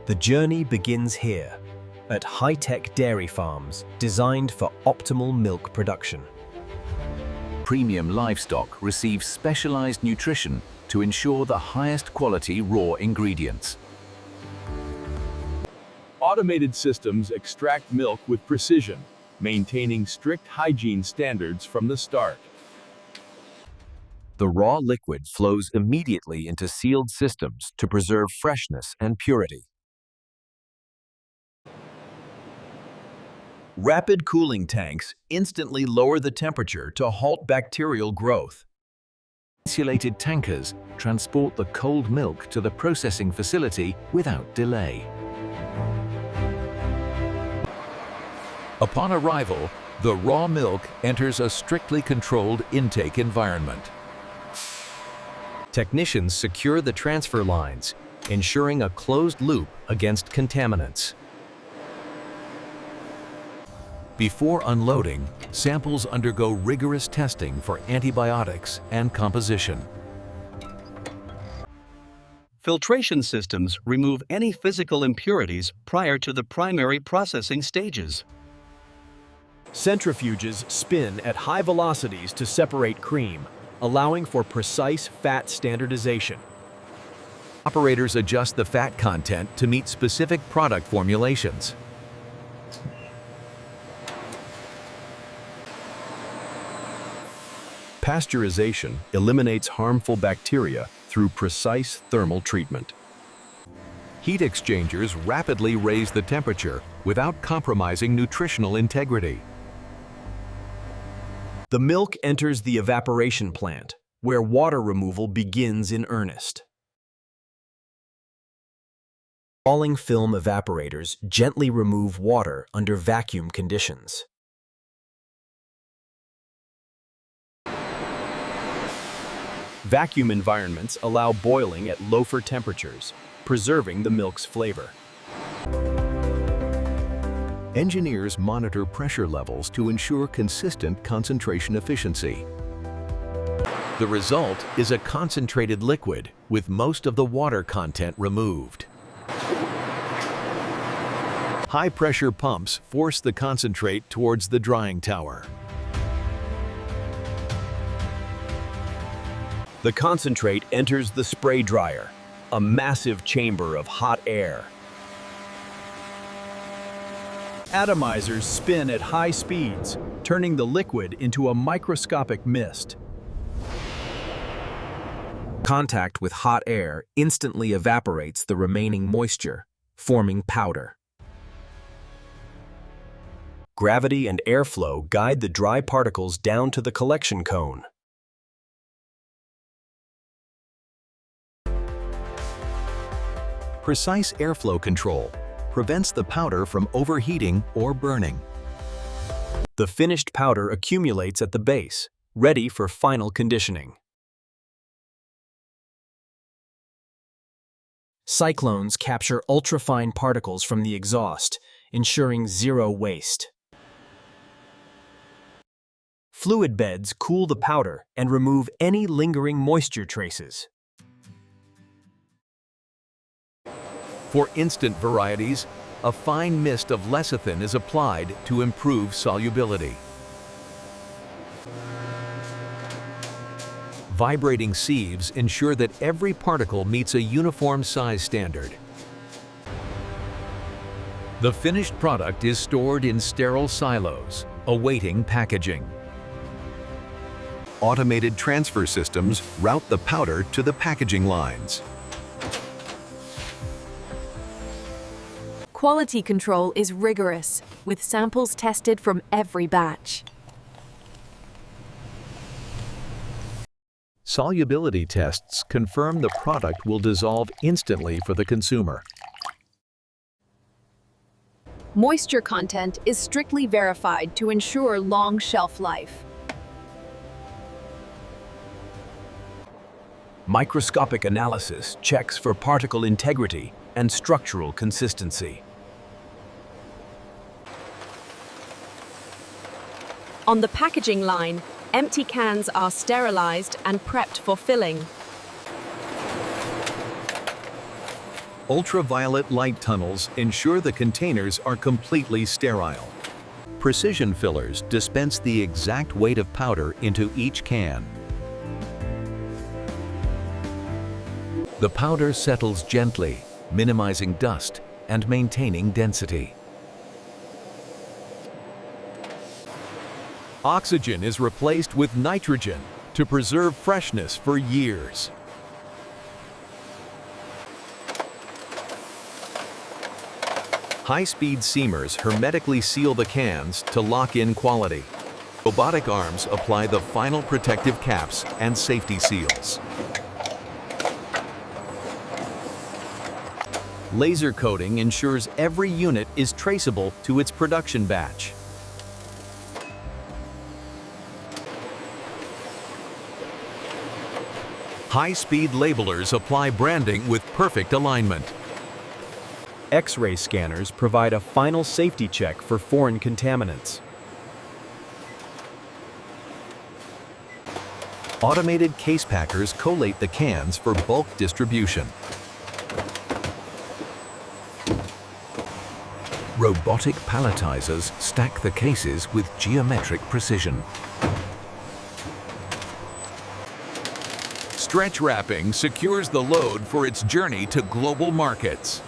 The journey begins here, at high-tech dairy farms designed for optimal milk production. Premium livestock receives specialized nutrition to ensure the highest quality raw ingredients. Automated systems extract milk with precision, maintaining strict hygiene standards from the start. The raw liquid flows immediately into sealed systems to preserve freshness and purity. Rapid cooling tanks instantly lower the temperature to halt bacterial growth. Insulated tankers transport the cold milk to the processing facility without delay. Upon arrival, the raw milk enters a strictly controlled intake environment. Technicians secure the transfer lines, ensuring a closed loop against contaminants. Before unloading, samples undergo rigorous testing for antibiotics and composition. Filtration systems remove any physical impurities prior to the primary processing stages. Centrifuges spin at high velocities to separate cream, allowing for precise fat standardization. Operators adjust the fat content to meet specific product formulations. Pasteurization eliminates harmful bacteria through precise thermal treatment. Heat exchangers rapidly raise the temperature without compromising nutritional integrity. The milk enters the evaporation plant, where water removal begins in earnest. Falling film evaporators gently remove water under vacuum conditions. Vacuum environments allow boiling at lower temperatures, preserving the milk's flavor. Engineers monitor pressure levels to ensure consistent concentration efficiency. The result is a concentrated liquid with most of the water content removed. High-pressure pumps force the concentrate towards the drying tower. The concentrate enters the spray dryer, a massive chamber of hot air. Atomizers spin at high speeds, turning the liquid into a microscopic mist. Contact with hot air instantly evaporates the remaining moisture, forming powder. Gravity and airflow guide the dry particles down to the collection cone. Precise airflow control prevents the powder from overheating or burning. The finished powder accumulates at the base, ready for final conditioning. Cyclones capture ultrafine particles from the exhaust, ensuring zero waste. Fluid beds cool the powder and remove any lingering moisture traces. For instant varieties, a fine mist of lecithin is applied to improve solubility. Vibrating sieves ensure that every particle meets a uniform size standard. The finished product is stored in sterile silos, awaiting packaging. Automated transfer systems route the powder to the packaging lines. Quality control is rigorous, with samples tested from every batch. Solubility tests confirm the product will dissolve instantly for the consumer. Moisture content is strictly verified to ensure long shelf life. Microscopic analysis checks for particle integrity and structural consistency. On the packaging line, empty cans are sterilized and prepped for filling. Ultraviolet light tunnels ensure the containers are completely sterile. Precision fillers dispense the exact weight of powder into each can. The powder settles gently, minimizing dust and maintaining density. Oxygen is replaced with nitrogen to preserve freshness for years. High-speed seamers hermetically seal the cans to lock in quality. Robotic arms apply the final protective caps and safety seals. Laser coating ensures every unit is traceable to its production batch. High-speed labelers apply branding with perfect alignment. X-ray scanners provide a final safety check for foreign contaminants. Automated case packers collate the cans for bulk distribution. Robotic palletizers stack the cases with geometric precision. Stretch wrapping secures the load for its journey to global markets.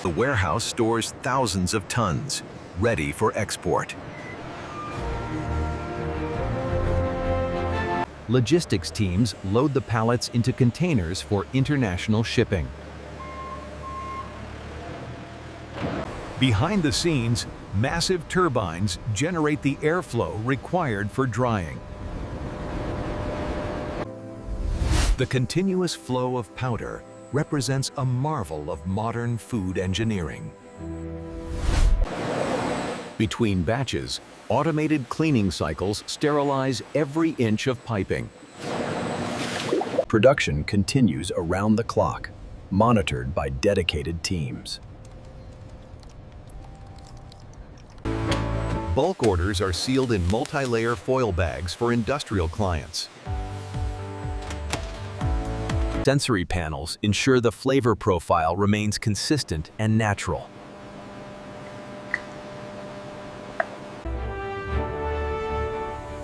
The warehouse stores thousands of tons, ready for export. Logistics teams load the pallets into containers for international shipping. Behind the scenes, massive turbines generate the airflow required for drying. The continuous flow of powder represents a marvel of modern food engineering. Between batches, automated cleaning cycles sterilize every inch of piping. Production continues around the clock, monitored by dedicated teams. Bulk orders are sealed in multi-layer foil bags for industrial clients. Sensory panels ensure the flavor profile remains consistent and natural.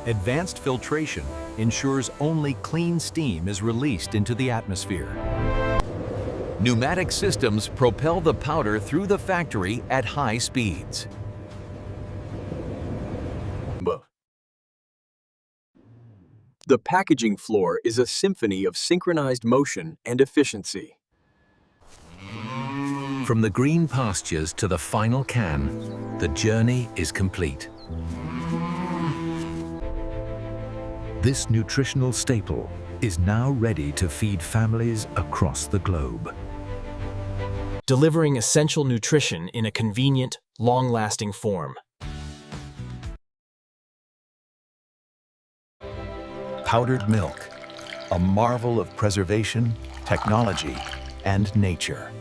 Advanced filtration ensures only clean steam is released into the atmosphere. Pneumatic systems propel the powder through the factory at high speeds. The packaging floor is a symphony of synchronized motion and efficiency. From the green pastures to the final can, the journey is complete. This nutritional staple is now ready to feed families across the globe. Delivering essential nutrition in a convenient, long-lasting form. Powdered milk, a marvel of preservation, technology, and nature.